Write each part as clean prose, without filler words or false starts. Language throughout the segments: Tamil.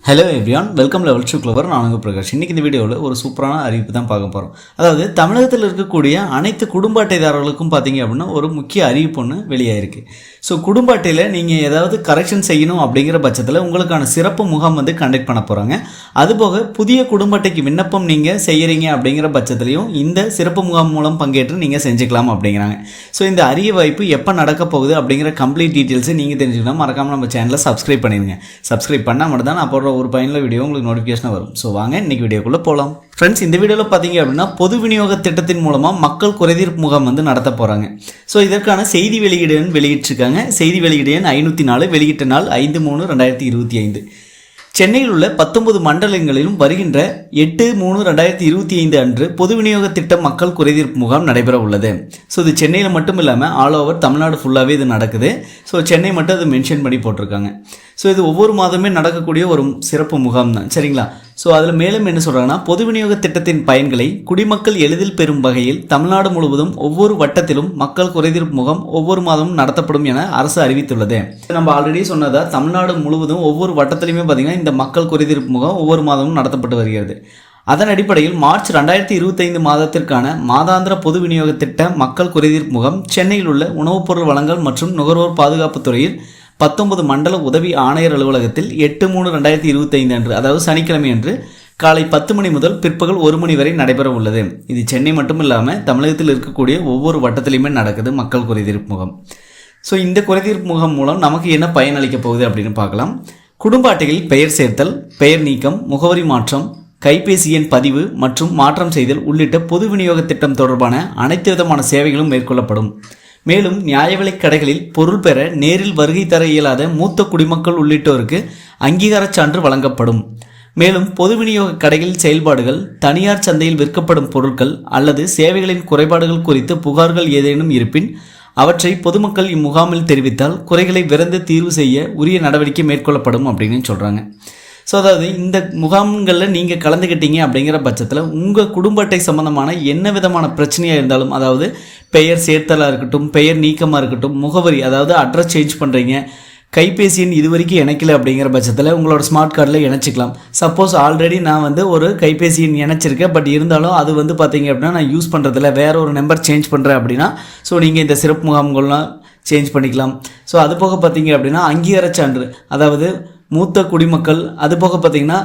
Hello everyone, welcome level to clever. நான் உங்கள் பிரகாஷ். இன்றைக்கி இந்த வீடியோவில் ஒரு சூப்பரான அறிவிப்பு தான் பார்க்க போகிறோம். அதாவது தமிழகத்தில் இருக்கக்கூடிய அனைத்து குடும்ப அட்டைதாரர்களுக்கும் பார்த்தீங்க அப்படின்னா ஒரு முக்கிய அறிவிப்பு ஒன்று வெளியாயிருக்கு. ஸோ குடும்ப அட்டையில் நீங்கள் ஏதாவது கரெக்ஷன் செய்யணும் அப்படிங்கிற பட்சத்தில் உங்களுக்கான சிறப்பு முகாம் வந்து கண்டக்ட் பண்ண போகிறாங்க. அதுபோக புதிய குடும்ப அட்டைக்கு விண்ணப்பம் நீங்கள் செய்கிறீங்க அப்படிங்கிற பட்சத்துலையும் இந்த சிறப்பு முகாம் மூலம் பங்கேற்று நீங்கள் செஞ்சுக்கலாம் அப்படிங்கிறாங்க. ஸோ இந்த அரிய வாய்ப்பு எப்போ நடக்க போகுது அப்படிங்கிற கம்ப்ளீட் டீட்டெயில்ஸை நீங்கள் தெரிஞ்சுக்கலாம். மறக்காமல் நம்ம சேனலை சப்ஸ்கிரைப் பண்ணிடுங்க. சப்ஸ்கிரைப் பண்ணால் மட்டும் தான் நான் போடுற ஒரு பயனுள்ள வீடியோ உங்களுக்கு நோட்டிஃபிகேஷன் வரும். ஸோ வாங்க இன்றைக்கி வீடியோக்குள்ளே போகலாம். ஃப்ரெண்ட்ஸ், இந்த வீடியோவில் பார்த்தீங்க அப்படின்னா பொது விநியோக திட்டத்தின் மூலமாக மக்கள் குறைதீர்ப்பு முகாம் வந்து நடத்த போகிறாங்க. ஸோ இதற்கான செய்தி வெளியீடு வெளியிட்டிருக்காங்க. செய்தி வெளியீடு எண் 504, வெளியிட்ட நாள் 5/3/2025. சென்னையில் உள்ள 19 மண்டலங்களிலும் வருகின்ற 8/3/2025 அன்று பொது விநியோக திட்ட மக்கள் குறைதீர்ப்பு முகாம் நடைபெற உள்ளது. ஸோ இது சென்னையில் மட்டும் இல்லாமல் ஆல் ஓவர் தமிழ்நாடு ஃபுல்லாகவே இது நடக்குது. ஸோ சென்னை மட்டும் அது மென்ஷன் பண்ணி போட்டிருக்காங்க. ஸோ இது ஒவ்வொரு மாதமே நடக்கக்கூடிய ஒரு சிறப்பு முகாம் தான், சரிங்களா? ஸோ அதில் மேலும் என்ன சொல்கிறாங்கன்னா, பொது விநியோக திட்டத்தின் பயன்களை குடிமக்கள் எளிதில் பெறும் வகையில் தமிழ்நாடு முழுவதும் ஒவ்வொரு வட்டத்திலும் மக்கள் குறைதீர்ப்பு முகாம் ஒவ்வொரு மாதமும் நடத்தப்படும் என அரசு அறிவித்துள்ளது. நம்ம ஆல்ரெடி சொன்னதா தமிழ்நாடு முழுவதும் ஒவ்வொரு வட்டத்திலையுமே பார்த்தீங்கன்னா இந்த மக்கள் குறைதீர்ப்பு முகாம் ஒவ்வொரு மாதமும் நடத்தப்பட்டு வருகிறது. அதன் அடிப்படையில் மார்ச் 2025 மாதத்திற்கான மாதாந்திர பொது விநியோக திட்ட மக்கள் குறைதீர்ப்பு முகாம் சென்னையில் உள்ள உணவுப் பொருள் வழங்கல் மற்றும் நுகர்வோர் பாதுகாப்பு துறையில் 19 மண்டல உதவி ஆணையர் அலுவலகத்தில் 8/3/2025 அன்று, அதாவது சனிக்கிழமை அன்று காலை 10 மணி முதல் பிற்பகல் 1 மணி வரை நடைபெற உள்ளது. இது சென்னை மட்டும் இல்லாமல் தமிழகத்தில் இருக்கக்கூடிய ஒவ்வொரு வட்டத்திலையுமே நடக்குது மக்கள் குறைதீர்ப்பு முகாம். ஸோ இந்த குறைதீர்ப்பு முகாம் மூலம் நமக்கு என்ன பயனளிக்க போகுது அப்படின்னு பார்க்கலாம். குடும்ப அட்டைகளில் பெயர் சேர்த்தல், பெயர் நீக்கம், முகவரி மாற்றம், கைபேசி எண் பதிவு மற்றும் மாற்றம் செய்தல் உள்ளிட்ட பொது விநியோக திட்டம் தொடர்பான அனைத்து விதமான சேவைகளும் மேற்கொள்ளப்படும். மேலும் நியாய விலைக் கடைகளில் பொருள் பெற நேரில் வருகை தர இயலாத மூத்த குடிமக்கள் உள்ளிட்டோருக்கு அங்கீகார சான்று வழங்கப்படும். மேலும் பொது விநியோக கடைகளில் செயல்பாடுகள், தனியார் சந்தையில் விற்கப்படும் பொருட்கள் அல்லது சேவைகளின் குறைபாடுகள் குறித்து புகார்கள் ஏதேனும் இருப்பின் அவற்றை பொதுமக்கள் இம்முகாமில் தெரிவித்தால் குறைகளை விரைந்து தீர்வு செய்ய உரிய நடவடிக்கை மேற்கொள்ளப்படும் அப்படின்னு சொல்கிறாங்க. ஸோ அதாவது இந்த முகாம்களில் நீங்கள் கலந்துக்கிட்டீங்க அப்படிங்கிற பட்சத்தில் உங்கள் குடும்ப அட்டை சம்மந்தமான என்ன விதமான பிரச்சனையாக இருந்தாலும், அதாவது பெயர் சேர்த்தலாக இருக்கட்டும், பெயர் நீக்கமாக இருக்கட்டும், முகவரி அதாவது அட்ரஸ் சேஞ்ச் பண்ணுறீங்க, கைபேசி எண் இது வரைக்கும் இணைக்கல அப்படிங்கிற பட்சத்தில் உங்களோட ஸ்மார்ட் கார்டில் இணைச்சிக்கலாம். சப்போஸ் ஆல்ரெடி நான் ஒரு கைபேசி எண் இணைச்சிருக்கேன், பட் இருந்தாலும் அது பார்த்தீங்க அப்படின்னா நான் யூஸ் பண்ணுறதில்ல, வேறு ஒரு நம்பர் சேஞ்ச் பண்ணுறேன் அப்படின்னா ஸோ நீங்கள் இந்த சிறப்பு முகாம்கள்லாம் சேஞ்ச் பண்ணிக்கலாம். ஸோ அது போக பார்த்தீங்க அப்படின்னா அங்கீகார சான்று, அதாவது மூத்த குடிமக்கள், அது போக பார்த்திங்கன்னா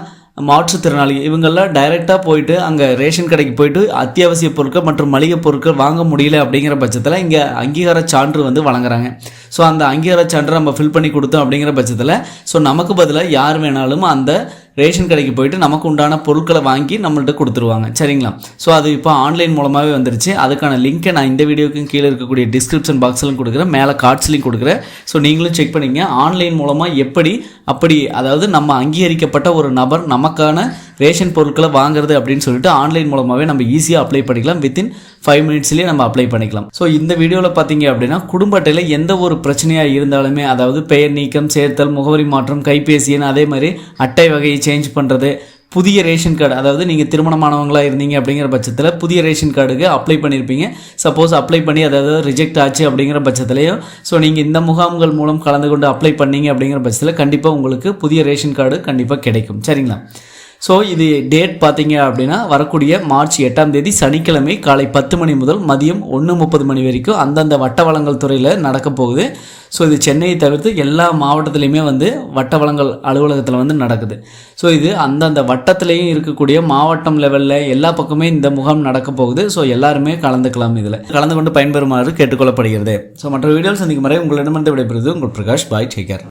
மாற்றுத்திறனாளி, இவங்கெல்லாம் டைரெக்டாக போயிட்டு அங்கே ரேஷன் கடைக்கு போயிட்டு அத்தியாவசிய பொருட்கள் மற்றும் மளிகை பொருட்கள் வாங்க முடியல அப்படிங்கிற பட்சத்தில் இங்கே அங்கீகார சான்று வழங்குறாங்க. ஸோ அந்த அங்கீகார சான்று நம்ம ஃபில் பண்ணி கொடுத்தோம் அப்படிங்கிற பட்சத்தில் ஸோ நமக்கு பதிலாக யார் வேணாலும் அந்த ரேஷன் கடைக்கு போயிட்டு நமக்கு உண்டான பொருட்களை வாங்கி நம்மள்கிட்ட கொடுத்துருவாங்க, சரிங்களா? ஸோ அது இப்போ ஆன்லைன் மூலமாகவே வந்துருச்சு. அதுக்கான லிங்க்கை நான் இந்த வீடியோக்கு கீழே இருக்கக்கூடிய டிஸ்கிரிப்ஷன் பாக்ஸ்லையும் கொடுக்குறேன், மேலே கார்ட்ஸ்லையும் கொடுக்குறேன். ஸோ நீங்களும் செக் பண்ணிங்க. ஆன்லைன் மூலமாக அப்படி அதாவது நம்ம அங்கீகரிக்கப்பட்ட ஒரு நபர் நமக்கான ரேஷன் பொருட்களை வாங்குறது அப்படின்னு சொல்லிட்டு ஆன்லைன் மூலமாகவே நம்ம ஈஸியாக அப்ளை பண்ணிக்கலாம். வித்தின் 5 மினிட்ஸ்லேயே நம்ம அப்ளை பண்ணிக்கலாம். ஸோ இந்த வீடியோவில் பார்த்தீங்க அப்படின்னா குடும்ப அட்டையில் எந்த ஒரு பிரச்சனையாக இருந்தாலுமே, அதாவது பெயர் நீக்கம், சேர்த்தல், முகவரி மாற்றம், கைபேசி எண், அதே மாதிரி அட்டை வகையை சேஞ்ச் பண்ணுறது, புதிய ரேஷன் கார்டு, அதாவது நீங்கள் திருமணமானவங்களாக இருந்தீங்க அப்படிங்கிற பட்சத்தில் புதிய ரேஷன் கார்டுக்கு அப்ளை பண்ணியிருப்பீங்க. சப்போஸ் அப்ளை பண்ணி அதாவது ரிஜெக்ட் ஆச்சு அப்படிங்கிற பட்சத்துலையும் ஸோ நீங்கள் இந்த முகாம்கள் மூலம் கலந்து கொண்டு அப்ளை பண்ணீங்க அப்படிங்கிற பட்சத்தில் கண்டிப்பாக உங்களுக்கு புதிய ரேஷன் கார்டு கண்டிப்பாக கிடைக்கும், சரிங்களா? ஸோ இது டேட் பார்த்தீங்க அப்படின்னா வரக்கூடிய மார்ச் 8ஆம் தேதி சனிக்கிழமை காலை 10 மணி முதல் மதியம் 1:30 மணி வரைக்கும் அந்தந்த வட்ட வழங்கல் துறையில் நடக்க போகுது. ஸோ இது சென்னையை தவிர்த்து எல்லா மாவட்டத்துலேயுமே வட்ட வழங்கல் அலுவலகத்தில் நடக்குது. ஸோ இது அந்தந்த வட்டத்திலையும் இருக்கக்கூடிய மாவட்டம் லெவலில் எல்லா பக்கமே இந்த முகாம் நடக்க போகுது. ஸோ எல்லாருமே கலந்துக்கலாம், இதில் கலந்து கொண்டு பயன்பெறுமாறு கேட்டுக்கொள்ளப்படுகிறது. ஸோ மற்ற வீடியோவில் சந்திக்கும் வரை உங்களிடமிருந்து விடைபெறுவது உங்கள் பிரகாஷ். பாய், டேக் கேர்.